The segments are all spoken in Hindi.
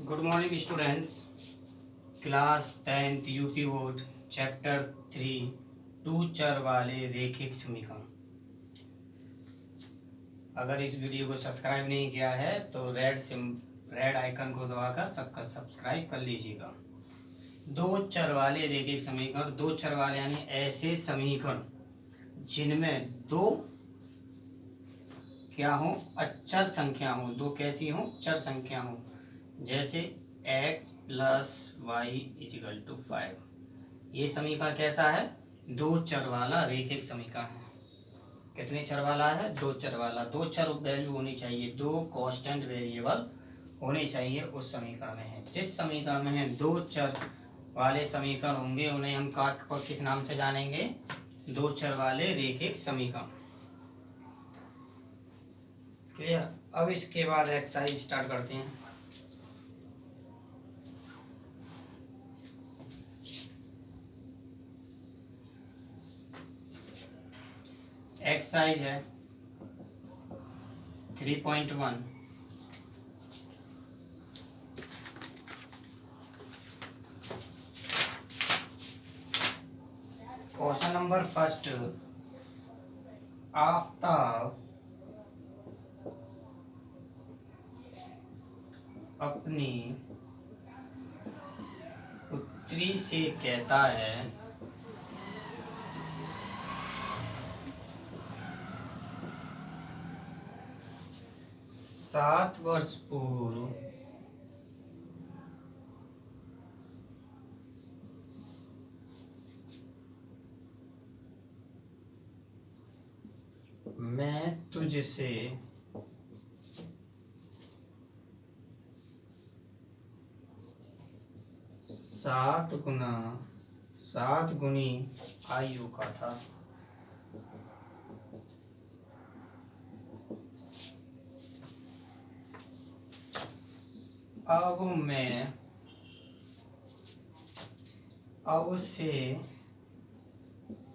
Good morning students. Class 10th UP board chapter 3 टू चर वाले रैखिक समीकरण। अगर इस वीडियो को सब्सक्राइब नहीं किया है तो रेड आइकन को दबाकर सबका सब्सक्राइब कर लीजिएगा। दो चर वाले रैखिक समीकरण, दो चर वाले यानी ऐसे समीकरण जिनमें दो क्या हो, अचर संख्या हो, दो कैसी हो, चर संख्या हो, जैसे x plus y equal to 5। ये समीकरण कैसा है? दो चर वाला रैखिक समीकरण है। कितने चर वाला है? दो चर वाला। दो चर वैल्यू होनी चाहिए, दो कांस्टेंट वेरिएबल होने चाहिए उस समीकरण में है। जिस समीकरण में है दो चर वाले समीकरण होंगे उन्हें हम किस नाम से जानेंगे? दो चर वाले रैखिक समीकरण। क्लियर? अब इसके बाद एक्सरसाइज स्टार्ट करते हैं। एक्सरसाइज है 3.1। क्वेश्चन नंबर फर्स्ट, आफताब अपनी पुत्री से कहता है सात वर्ष पूर्व मैं तुझसे सात गुनी आयु का था। अब से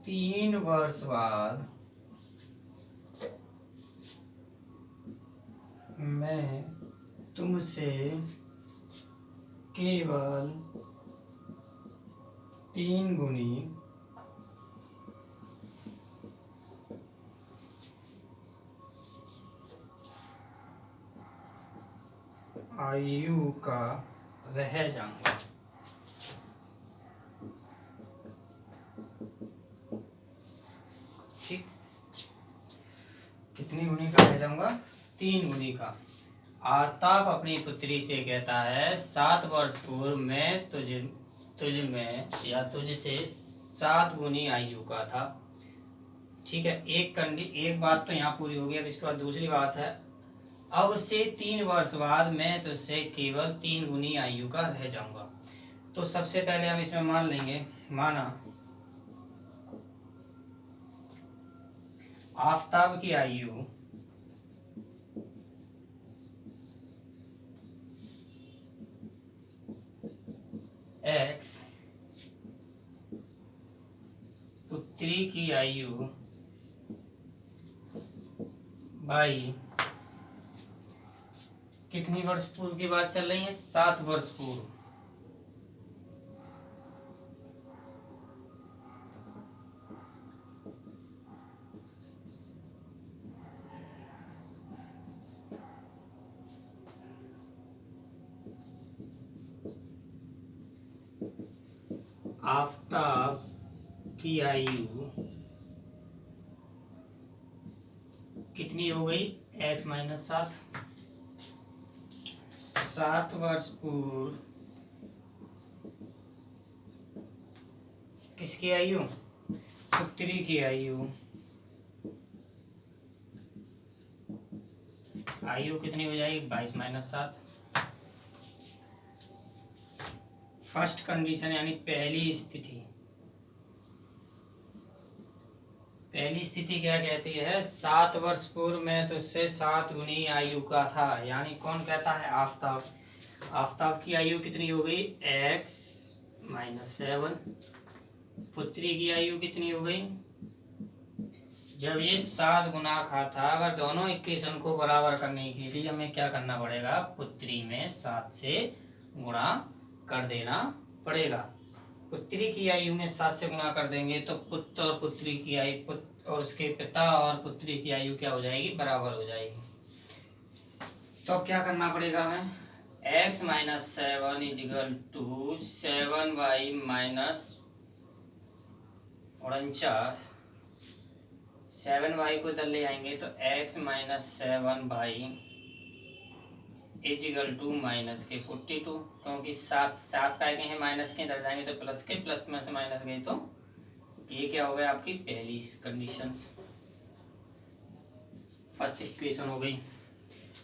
3 वर्ष बाद मैं तुमसे केवल 3 गुनी आयु का रह जाऊंगा। ठीक, कितनी गुनी का रह जाऊंगा? 3 गुनी का। आफताब अपनी पुत्री से कहता है 7 वर्ष पूर्व मैं तुझ में या तुझसे 7 गुनी आयु का था। ठीक है, एक बात तो यहाँ पूरी हो गई। अब इसके बाद दूसरी बात है, अब से 3 वर्ष बाद मैं तुझसे केवल 3 गुनी आयु का रह जाऊंगा। तो सबसे पहले हम इसमें मान लेंगे, माना आफताब की आयु x, पुत्री की आयु y। कितनी वर्ष पूर्व की बात चल रही है? 7 वर्ष पूर्व। आफताब की आयु कितनी हो गई? x माइनस 7 वर्ष पूर्व किसकी आयु? पुत्री की आयु। आयु कितनी हो जाएगी? 22 माइनस 7। फर्स्ट कंडीशन यानी पहली स्थिति क्या कहती है? 7 वर्ष पूर्व में तो उससे 7 गुनी आयु का था। यानी कौन कहता है? आफताब। आफताब की आयु कितनी हो गई? x minus 7। पुत्री की आयु कितनी हो गई? जब ये 7 गुना का था, अगर दोनों इक्वेशन को बराबर करने के लिए हमें क्या करना पड़ेगा? पुत्री में 7 से गुणा कर देना पड़ेगा। पुत्री की आयु में 7 से गुणा कर देंगे तो पुत्र और पुत्री की आयु, पुत्र और उसके पिता और पुत्री की आयु क्या हो जाएगी, बराबर हो जाएगी। तो अब क्या करना पड़ेगा हमें, x minus 7 equal to 7y minus 49, 7y को इधर ले आएंगे तो x minus 7y equal to minus के 42, क्योंकि 7 का है माइनस के, इधर जाएंगे तो प्लस के, प्लस में से माइनस गई तो ये क्या हो गया आपकी पहली कंडीशंस, फर्स्ट इक्वेशन हो गई।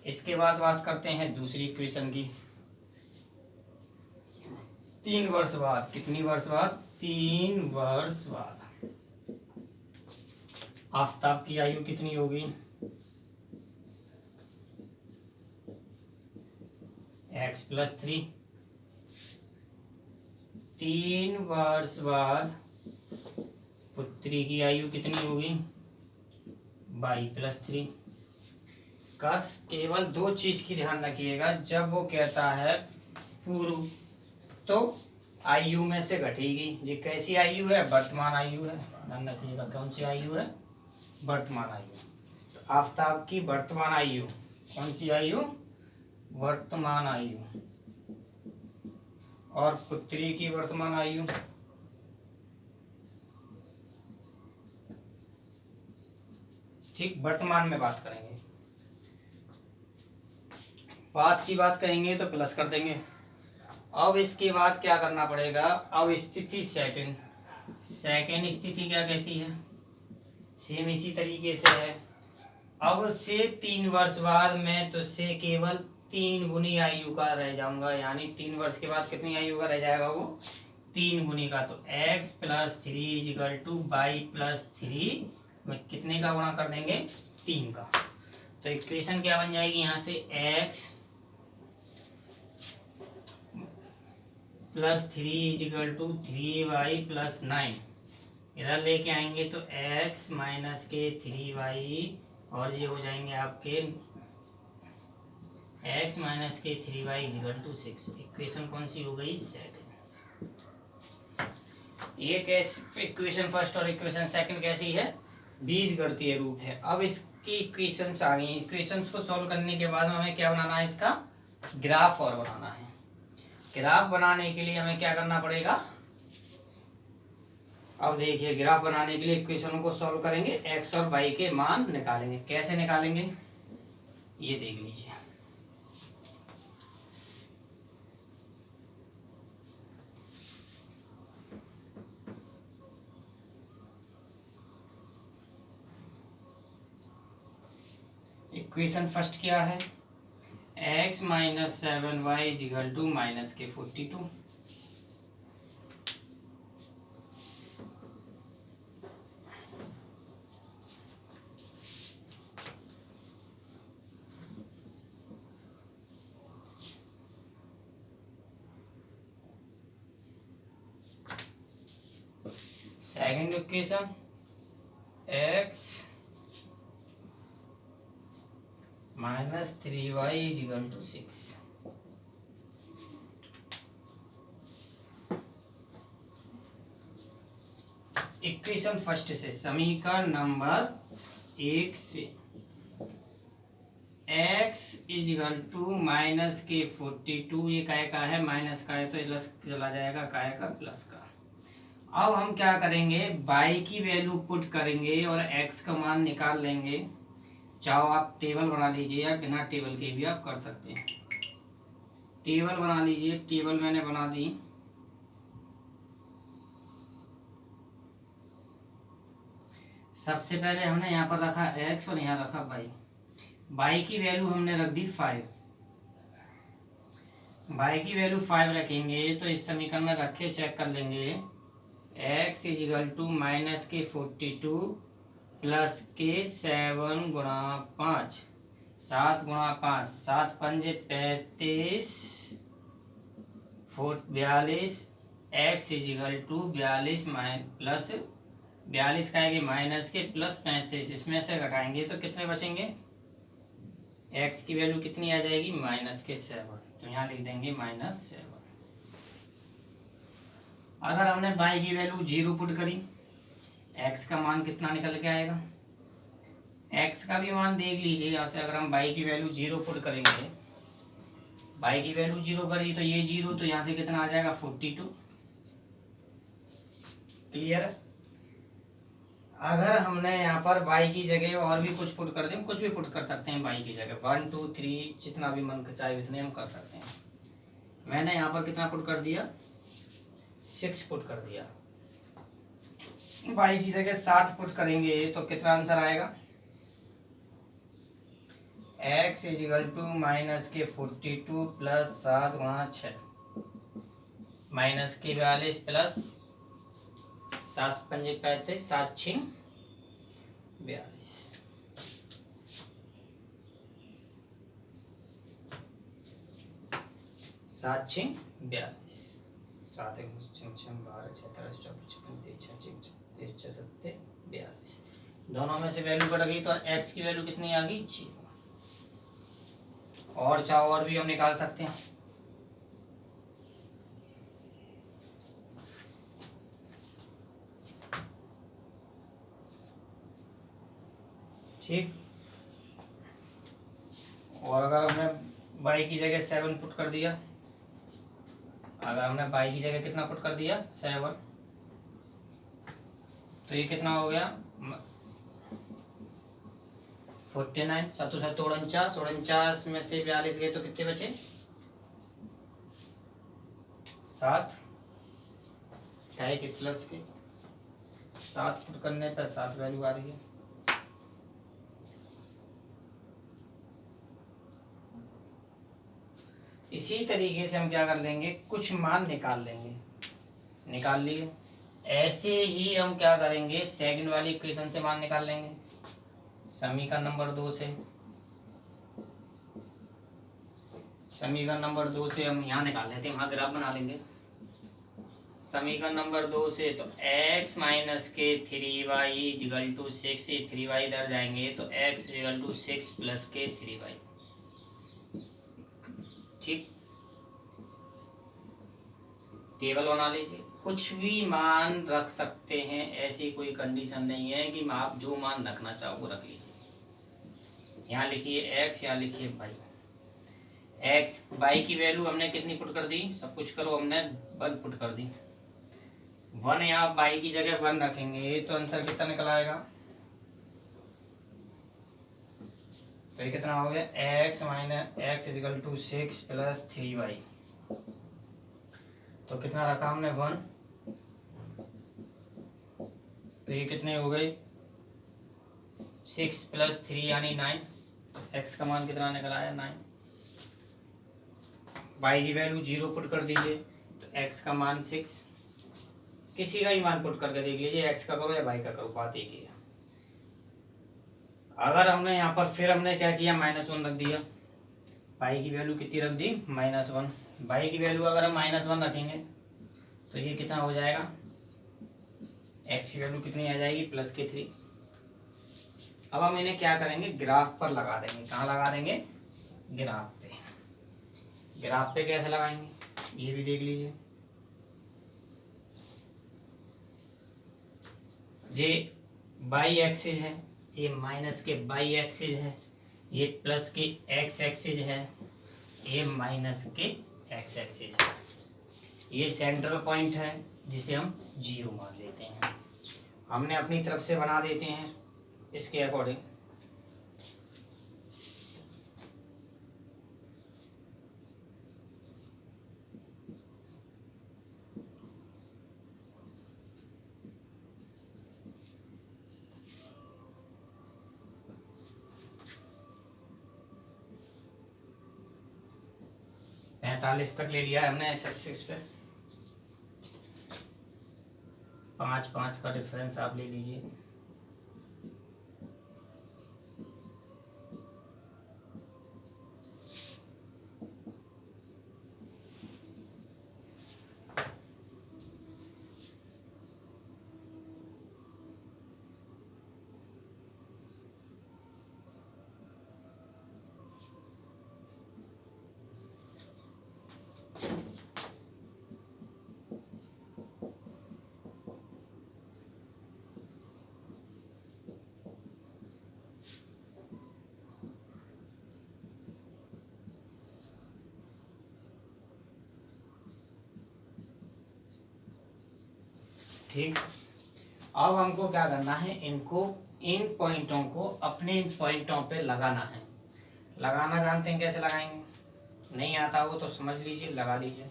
इसके बाद बात करते हैं दूसरी इक्वेशन की। 3 वर्ष बाद, कितनी वर्ष बाद, 3 वर्ष बाद आफताब की आयु कितनी होगी, x प्लस 3। 3 वर्ष बाद पुत्री की आयु कितनी होगी, y प्लस 3। कस केवल 2 चीज की ध्यान रखिएगा, जब वो कहता है पूर्व तो आयु में से घटेगी। ये कैसी आयु है, वर्तमान आयु है, ध्यान रखिएगा कौन सी आयु है, वर्तमान आयु। तो आफताब की वर्तमान आयु कौन सी आयु, वर्तमान आयु, और पुत्री की वर्तमान आयु ठीक वर्तमान में बात करेंगे, बाद की बात करेंगे तो प्लस कर देंगे। अब इसके बाद क्या करना पड़ेगा, अब स्थिति सेकंड स्थिति क्या कहती है, सेम इसी तरीके से है। अब से 3 वर्ष बाद मैं तुझसे केवल 3 गुनी आयु का रह जाऊंगा, यानी 3 वर्ष के बाद कितनी आयु का रह जाएगा वो, 3 गुनी का। तो x plus 3 equal to y plus 3 में कितने का गुणा कर देंगे, 3 का। तो इक्वेशन क्या बन जाएगी यहाँ से, x plus 3 equal to 3y plus 9, इधर लेके आएंगे तो x माइनस के 3y और ये हो जाएंगे आपके x माइनस के 3y इजिकल टू 6। इक्वेशन कौन सी हो गई, सेकंड। ये कैसे इक्वेशन फर्स्ट और इक्वेशन सेकंड कैसी है, बीजगणितीय रूप है। अब इसकी इक्वेशंस आ गई, इक्वेशंस को सॉल्व करने के बाद हमें क्या बनाना है, इसका ग्राफ और बनाना है। ग्राफ बनाने के लिए हमें क्या करना पड़ेगा, अब देखिए ग्राफ बनाने के लिए इक्वेशनों को सॉल्व करेंगे, x और y के मान निकालेंगे। कैसे निकालेंगे ये देख लीजिए। इक्वेशन फर्स्ट क्या है, x minus 7y equal to minus के 42। Second equation x minus 3y equal to 6। Equation first से, समीकरण नंबर 1 से x इजिकल टू माइनस के 42, ये काय का है, माइनस का है तो प्लस चला जाएगा, काय का प्लस का। अब हम क्या करेंगे, y की वैल्यू पुट करेंगे और x का मान निकाल लेंगे। चाहो आप टेबल बना लीजिए या बिना टेबल के भी आप कर सकते हैं। टेबल बना लीजिए, टेबल मैंने बना दी। सबसे पहले हमने यहाँ पर रखा x और यहाँ रखा y। y की वैल्यू हमने रख दी 5। y की वैल्यू 5 रखेंगे तो इस समीकरण में रख के चेक कर लेंगे, x इजिकल टू माइनस के 42 प्लस के 7 गुणा 5, 7 गुणा 5, 7 पंजे 35, 42, x इजिकल टू 42 प्लस 42 का आएगी माइनस के प्लस 35, इसमें से घटाएंगे तो कितने बचेंगे, एक्स की वैल्यू कितनी आ जाएगी, -7, तो यहाँ लिख देंगे -7। अगर हमने y की वैल्यू 0 पुट करी, x का मान कितना निकल के आएगा, x का भी मान देख लीजिए। यहाँ से अगर हम y की वैल्यू 0 पुट करेंगे, y की वैल्यू 0 करी तो ये 0, तो यहाँ से कितना आ जाएगा 42। क्लियर है। अगर हमने यहाँ पर y की जगह और भी कुछ पुट कर दें, कुछ भी पुट कर सकते हैं y की जगह, 1 2 3 जितना भी मन चाहे उतने हम कर सकते हैं। मैंने यहाँ पर कितना पुट कर दिया, 6 पुट कर दिया। y की जगह 7 पुट करेंगे तो कितना आंसर आएगा, x -42 प्लस 7 गुणा 6 -42 प्लस 7 पंजे 35 7 6 42। 7 6 42, 7 1 6 6 12 6 13 24 25 26 27 42। दोनों में से वैल्यू कट गई तो x की वैल्यू कितनी आ गई, 0। और चाहो और भी हम निकाल सकते हैं। ठीक। और अगर हमने y की जगह 7 पुट कर दिया, अगर हमने y की जगह कितना पुट कर दिया, 7, तो ये कितना हो गया 49, 7 7 49, 49 में से 42 गए तो कितने बचे, 7, चाहे कि प्लस के 7 पुट करने पर 7 वैल्यू आ रही है। इसी तरीके से हम क्या कर लेंगे, कुछ मान निकाल लेंगे। निकाल लिए। ऐसे ही हम क्या करेंगे, सेकंड वाली इक्वेशन से मान निकाल लेंगे, समीकरण नंबर 2 से। समीकरण नंबर 2 से हम यहाँ निकाल लेते हैं, वहाँ ग्राफ बना लेंगे। समीकरण नंबर 2 से तो x - के 3y = 6, ये 3y इधर जाएंगे तो x = 6 + के 3y। ठीक, टेबल बना लीजिए। कुछ भी मान रख सकते हैं, ऐसी कोई कंडीशन नहीं है कि आप जो मान रखना चाहो वो रख लीजिए। यहाँ लिखिए x, यहाँ लिखिए y। x y की वैल्यू हमने कितनी पुट कर दी, सब कुछ करो, हमने 1 पुट कर दी। 1 यहाँ y की जगह 1 रखेंगे तो आंसर कितना निकल आएगा, तो ये कितना हो गया, x = 6 + 3y। तो कितना रखा हमने 1, तो ये कितने हो गए 6 + 3 यानी 9। x का मान कितना निकल आया, 9। y की वैल्यू 0 पुट कर दीजिए तो x का मान 6। किसी का भी मान पुट करके देख लीजिए, x का करो या y का करो, बात एक ही है। अगर हमने यहाँ पर फिर हमने क्या किया, -1 रख दिया। y की वैल्यू कितनी रख दी, -1। y की वैल्यू अगर हम -1 रखेंगे तो ये कितना हो जाएगा, x की वैल्यू कितनी आ जाएगी, +3। अब हम इन्हें क्या करेंगे, ग्राफ पर लगा देंगे। कहाँ लगा देंगे, ग्राफ पे। ग्राफ पे कैसे लगाएंगे, ये भी देख लीजिए। ये y एक्सिस है, ये माइनस के y एक्सिस है, ये प्लस के x एक्सिस है, ये माइनस के x एक्सिस है। ये सेंट्रल पॉइंट है जिसे हम 0 मान लेते हैं। हमने अपनी तरफ से बना देते हैं इसके अकॉर्डिंग। पैंतालीस तक ले लिया है हमने x पे। 5 5 का डिफरेंस आप ले लीजिए। ठीक। अब हमको क्या करना है, इनको इन पॉइंटों को अपने इन पॉइंटों पे लगाना है। लगाना जानते हैं कैसे लगाएंगे, नहीं आता हो तो समझ लीजिए, लगा लीजिए।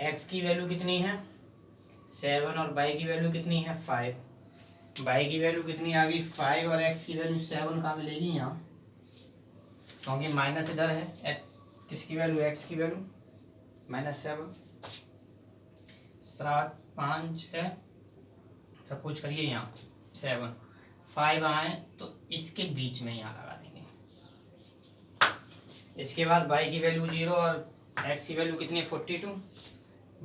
x की वैल्यू कितनी है 7 और y की वैल्यू कितनी है 5। y की वैल्यू कितनी आ गई 5 और x की वैल्यू 7 कहाँ मिलेगी यहाँ, क्योंकि माइनस इधर है। x किसकी वैल्यू, x की वैल्यू -7। 7 5 है, सब कुछ करिए यहाँ 7 5 आए तो इसके बीच में यहाँ लगा देंगे। इसके बाद y की वैल्यू 0 और x की वैल्यू कितनी है 42।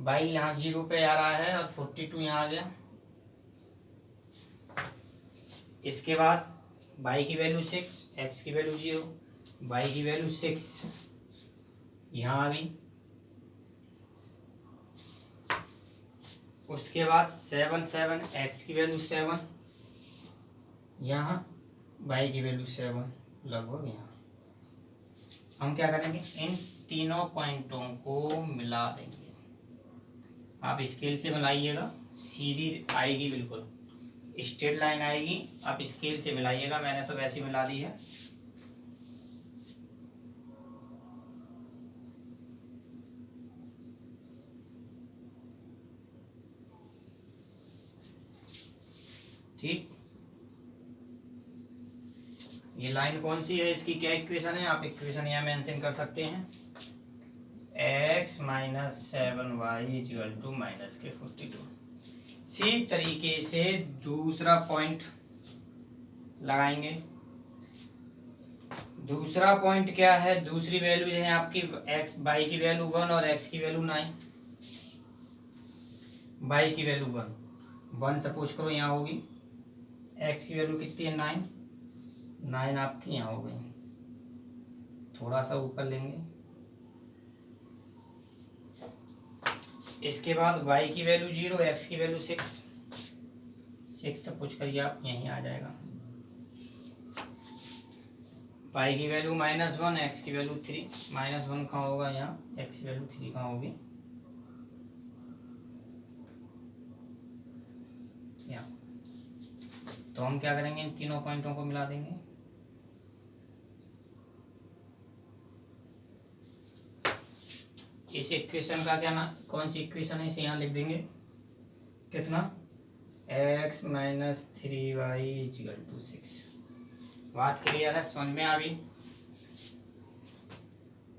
y यहाँ 0 पे आ रहा है और 42 यहाँ आ गया। इसके बाद y की वैल्यू 6, x की वैल्यू 0, y की वैल्यू 6 यहाँ आ गई। उसके बाद 7 7, x की वैल्यू 7 यहाँ, y की वैल्यू 7 लगभग यहाँ। हम क्या करेंगे, इन तीनों पॉइंटों को मिला देंगे। आप स्केल से मिलाइएगा, सीधी आएगी, बिल्कुल स्ट्रेट लाइन आएगी। आप स्केल से मिलाइएगा, मैंने तो वैसे मिला दी है। ठीक, ये लाइन कौन सी है, इसकी क्या इक्वेशन है, आप इक्वेशन यहाँ मेंशन कर सकते हैं। x minus 7y equal to minus के 42। इसी तरीके से दूसरा पॉइंट लगाएंगे। दूसरा पॉइंट क्या है, दूसरी वैल्यू है आपकी x, y की वैल्यू 1 और x की वैल्यू 9। y की वैल्यू 1 सपोज करो यहाँ होगी, x की वैल्यू कितनी है 9 आपकी यहाँ हो गई। थोड़ा सा ऊपर लेंगे। इसके बाद y की वैल्यू 0, x की वैल्यू 6 सपोज करिए आप, यहीं आ जाएगा। y की वैल्यू -1, x की वैल्यू 3। -1 कहाँ होगा यहाँ, x की वैल्यू 3 कहाँ होगी यहाँ। तो हम क्या करेंगे, इन तीनों पॉइंटों को मिला देंगे। इस इक्वेशन का क्या ना, कौन सी इक्वेशन है, इसे यहाँ लिख देंगे। कितना, x minus 3y equal to 6। बात क्लियर है, समझ में आ गई।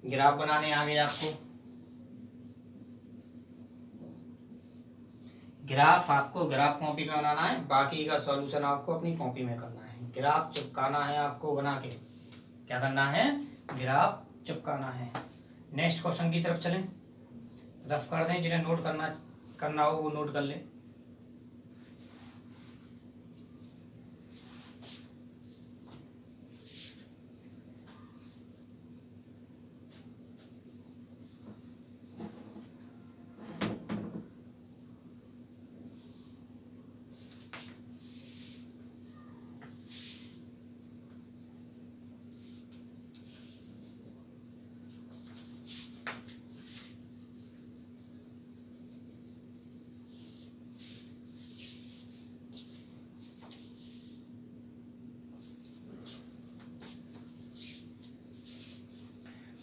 ग्राफ बनाने आ गए आपको। ग्राफ आपको ग्राफ कॉपी में बनाना है, बाकी का सॉल्यूशन आपको अपनी कॉपी में करना है। ग्राफ चिपकाना है आपको, बना के क्या करना है, ग्राफ चिपकाना है। नेक्स्ट क्वेश्चन की तरफ चलें, रफ कर दें, जिन्हें नोट करना हो वो नोट कर ले।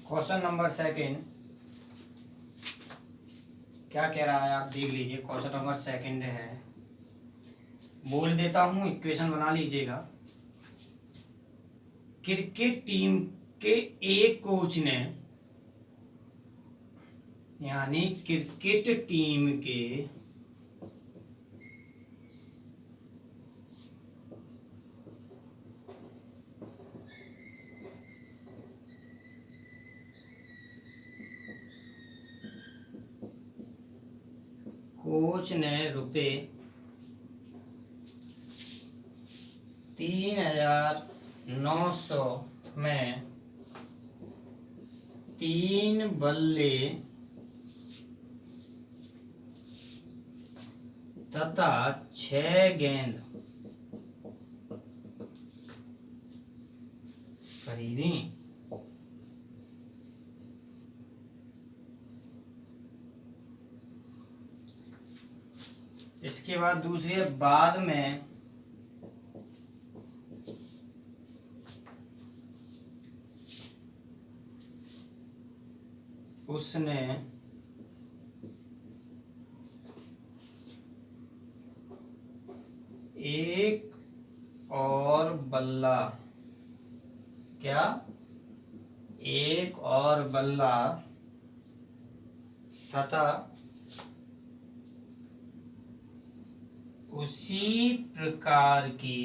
क्वेश्चन नंबर सेकंड क्या कह रहा है, आप देख लीजिए। क्वेश्चन नंबर सेकंड है, बोल देता हूं, इक्वेशन बना लीजिएगा। क्रिकेट टीम के एक कोच ने, यानी क्रिकेट टीम के कोच ने रुपए 3,900 में 3 बल्ले तथा 6 गेंद खरीदी। इसके बाद दूसरी है, बाद में उसने एक और बल्ला, क्या, एक और बल्ला तथा उसी प्रकार की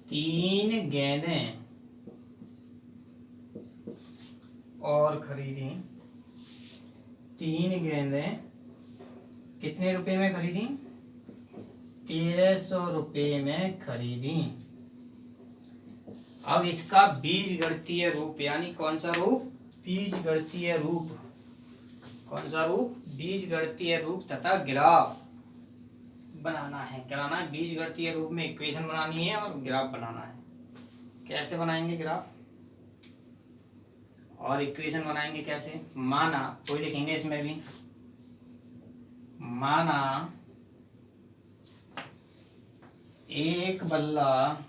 3 गेंदें और खरीदी। 3 गेंदें कितने रुपए में खरीदी? 1300 रुपये में खरीदी। अब इसका बीजगणितीय रूप, यानी कौन सा रूप? बीजगणितीय रूप। कौन सा रूप? बीजगणितीय रूप तथा ग्राफ बनाना है। कराना है बीजगणितीय रूप में, इक्वेशन बनानी है और ग्राफ बनाना है। कैसे बनाएंगे ग्राफ और इक्वेशन बनाएंगे कैसे? माना, कोई लिखेंगे इसमें भी, माना एक बल्ला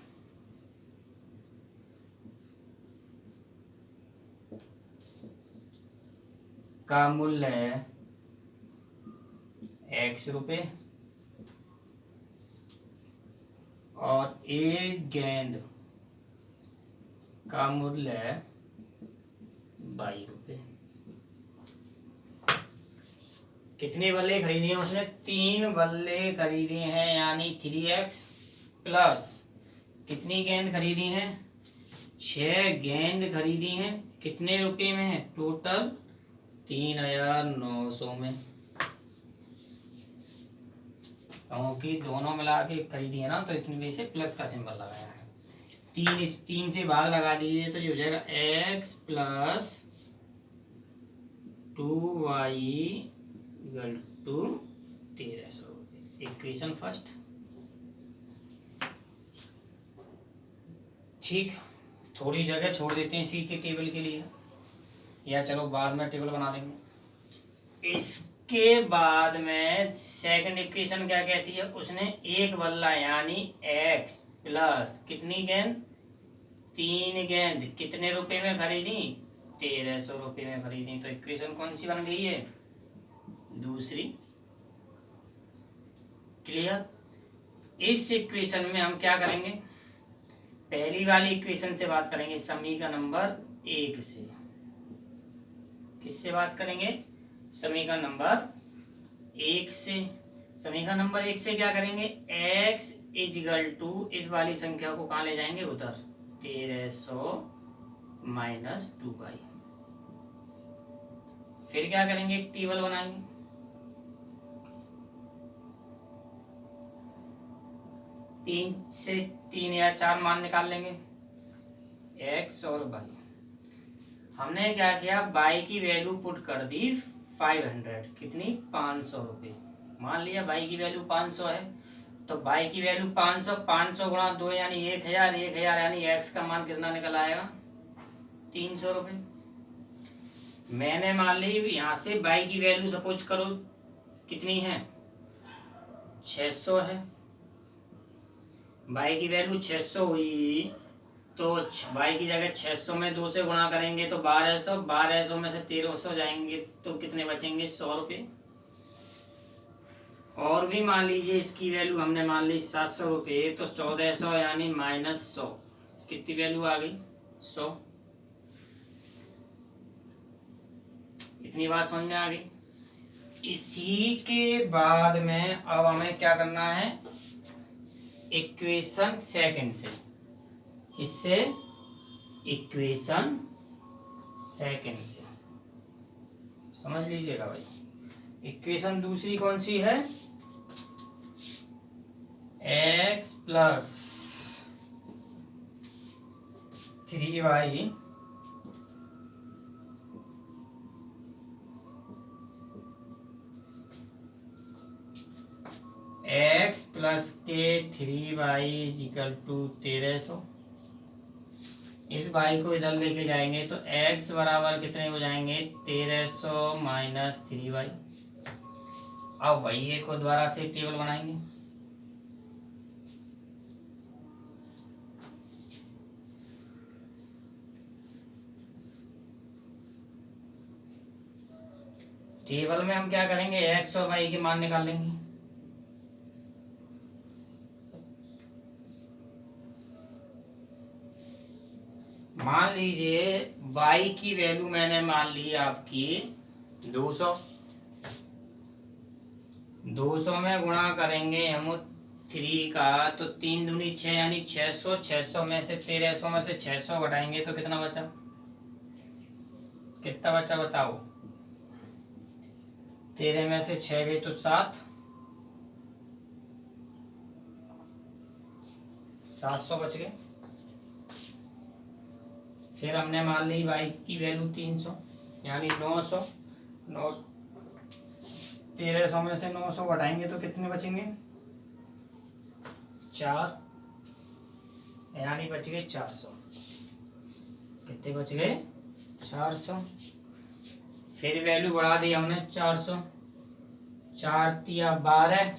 का मूल्य x रुपए और एक गेंद का मूल्य 22 रुपए। कितने बल्ले खरीदे हैं उसने? 3 बल्ले खरीदे हैं, यानी 3x प्लस कितनी गेंद खरीदी हैं? 6 गेंद खरीदी हैं। कितने रुपए में है? टोटल 3900 में, क्योंकि दोनों मिला के खरीदी है ना, तो इतनी वजह से प्लस का सिंबल लगाया है। 3 से भाग लगा दीजिए तो ये हो जाएगा x plus 2y equal to 1300 रुपये। Equation first. ठीक, थोड़ी जगह छोड़ देते हैं सी के टेबल के लिए, या चलो बाद में टेबल बना देंगे। इसके बाद में सेकंड इक्वेशन क्या कहती है? उसने एक बल्ला यानी x प्लस कितनी गेंद? 3 गेंद कितने रुपए में खरीदी? 1300 रुपये में खरीदी। तो इक्वेशन कौन सी बन गई है? दूसरी। क्लियर? इस इक्वेशन में हम क्या करेंगे? पहली वाली इक्वेशन से बात करेंगे, समीकरण नंबर 1 से। किससे बात करेंगे? समीकरण नंबर 1 से। समीकरण नंबर 1 से क्या करेंगे? x इक्वल टू इस वाली संख्या को कहाँ ले जाएंगे? उधर, 1300 माइनस 2y। फिर क्या करेंगे? एक टेबल बनाएंगे। तीन या 4 मान निकाल लेंगे, x और y। हमने क्या किया? y की वैल्यू पुट कर दी 500। कितनी? 500 रुपये। मान लिया y की वैल्यू 500 है, तो y की वैल्यू 500, 500 गुणा 2 यानी 1000, 1000 यानी x का मान कितना निकल आएगा? 300 रुपये। मैंने मान ली यहाँ से y की वैल्यू सपोज करो कितनी है? 600 है। y की वैल्यू 600 हुई, तो y की जगह 600 में 2 से गुणा करेंगे तो 1200, 1200 में से 1300 जाएंगे तो कितने बचेंगे? 100 रुपये। और भी मान लीजिए इसकी वैल्यू हमने मान ली 700 रुपये, तो 1400 यानी माइनस 100। कितनी वैल्यू आ गई? 100। इतनी बात समझ में आ गई। इसी के बाद में अब हमें क्या करना है? इक्वेशन सेकंड से। इससे इक्वेशन सेकंड से समझ लीजिएगा भाई। इक्वेशन दूसरी कौन सी है? x plus 3y x plus के 3y इक्वल टू 1300। इस y को इधर लेके जाएंगे तो x बराबर कितने हो जाएंगे 1300 माइनस 3y। अब y को दोबारा से टेबल बनाएंगे। टेबल में हम क्या करेंगे x और y के मान निकाल लेंगे। मान लीजिए y की वैल्यू मैंने मान ली आपकी 200। 200 में गुणा करेंगे हम 3 का तो 3 दूनी 6 यानी 600। 600 में से 1300 में से 600 घटाएंगे तो कितना बचा, कितना बचा बताओ। 13 में से 6 गई तो 7, 700 बच गए। फिर हमने मान ली y की वैल्यू 300 यानी 900। 1300 में से 900 घटाएंगे तो कितने बचेंगे 4 यानी बच गए 400। कितने बच गए 400। फिर वैल्यू बढ़ा दी हमने 400। 4 तिया 12,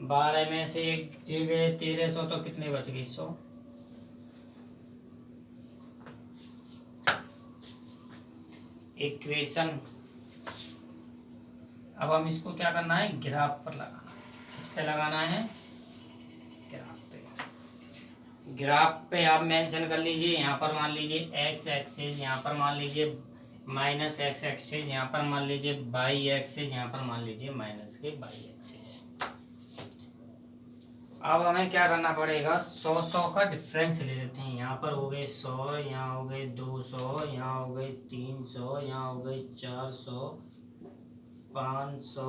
12 में से एक जगह 1300 तो कितने बच गए 100। इक्वेशन अब हम इसको क्या करना है ग्राफ पर लगाना है। किस पे लगाना है ग्राफ पे। ग्राफ पे आप मेंशन कर लीजिए, यहाँ पर मान लीजिए x एक्सिस, यहाँ पर मान लीजिए माइनस x एक्सिस, यहाँ पर मान लीजिए y एक्सिस, यहाँ पर मान लीजिए माइनस के y एक्सिस। अब हमें क्या करना पड़ेगा 100 का डिफरेंस ले लेते हैं। यहाँ पर हो गए 100, यहाँ हो गए 200, यहाँ हो गए 300, यहाँ हो गए 400, 500,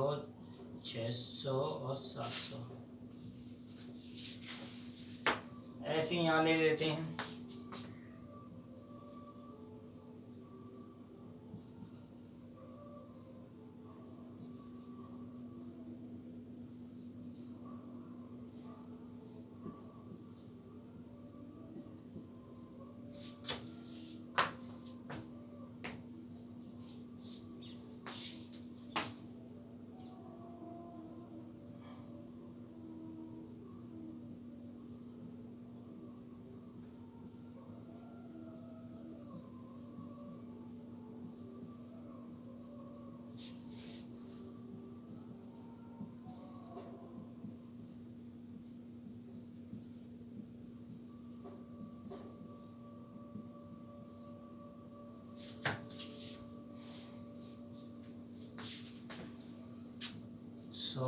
600 और 700। ऐसे यहाँ ले लेते हैं। सौ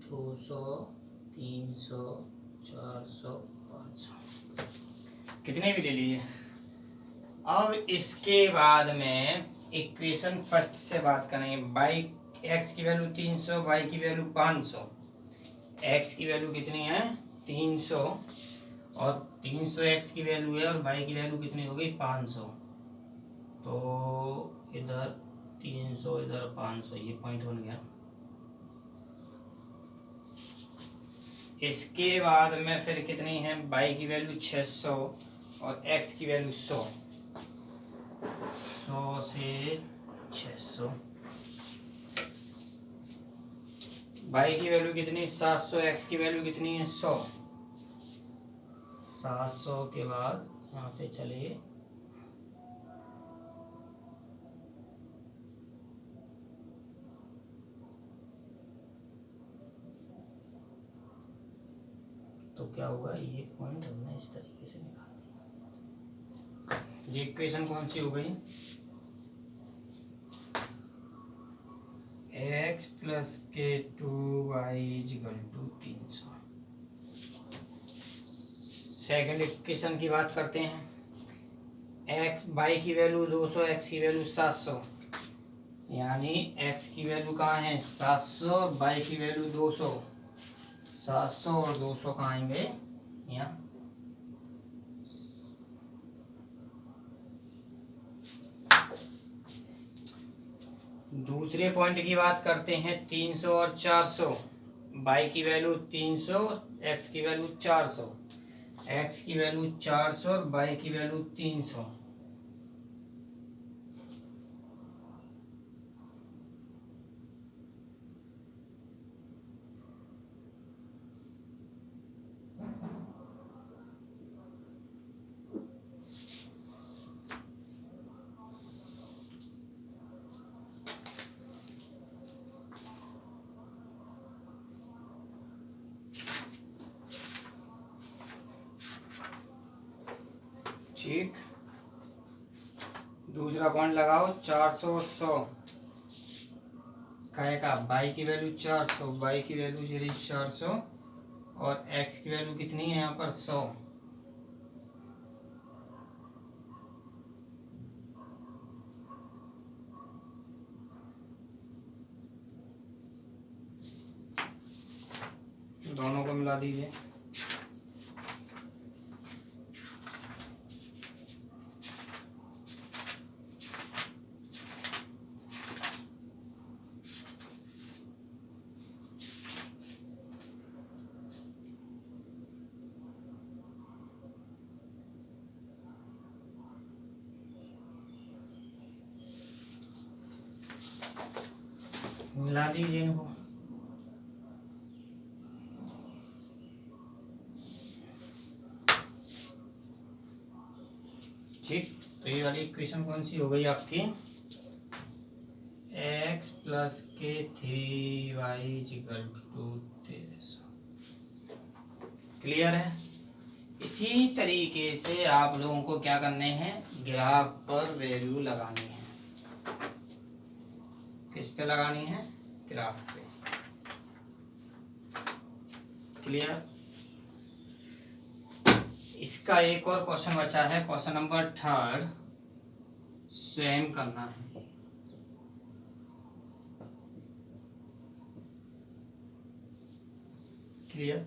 200 300 400 500 कितने भी ले लीजिए। अब इसके बाद में इक्वेशन फर्स्ट से बात करेंगे। बाई एक्स की वैल्यू 300, वाई की वैल्यू 500। एक्स की वैल्यू कितनी है 300 और 300 एक्स की वैल्यू है और वाई की वैल्यू कितनी हो गई 500। तो इधर 300 इधर 500, ये पॉइंट बन गया। इसके बाद में फिर कितनी है y की वैल्यू 600 और x की वैल्यू 100। 100 से 600। y की वैल्यू कितनी 700, x की वैल्यू कितनी है 100। 700 के बाद यहाँ से चलिए तो क्या होगा, ये पॉइंट हमने इस तरीके से निकाल दिया। ये इक्वेशन कौन सी हो गई x प्लस के 2y equal to 300। Second equation की बात करते हैं। x y की वैल्यू 200, x की वैल्यू 700 यानी x की वैल्यू कहाँ है 700, y की वैल्यू 200। 700 और 200 कहाँ आएंगे यहाँ। दूसरे पॉइंट की बात करते हैं 300 और 400। y की वैल्यू 300, x की वैल्यू 400। एक्स की वैल्यू 400 और वाई की वैल्यू 300। ठीक, दूसरा पॉइंट लगाओ। 400 और 100 का बाई की वैल्यू 400, बाई की वैल्यू 400 और एक्स की वैल्यू कितनी है यहाँ पर 100। दोनों को मिला दीजिए। मिला दीजिए इनको। ठीक, तो ये वाली इक्वेशन कौन सी हो गई आपकी? x प्लस के 3y इक्वल टू 1300। क्लियर है? इसी तरीके से आप लोगों को क्या करने हैं, ग्राफ पर वैल्यू लगानी है। किस पे लगानी है? ग्राफ पे। क्लियर? इसका एक और क्वेश्चन बचा है, क्वेश्चन नंबर 3 स्वयं करना है। क्लियर?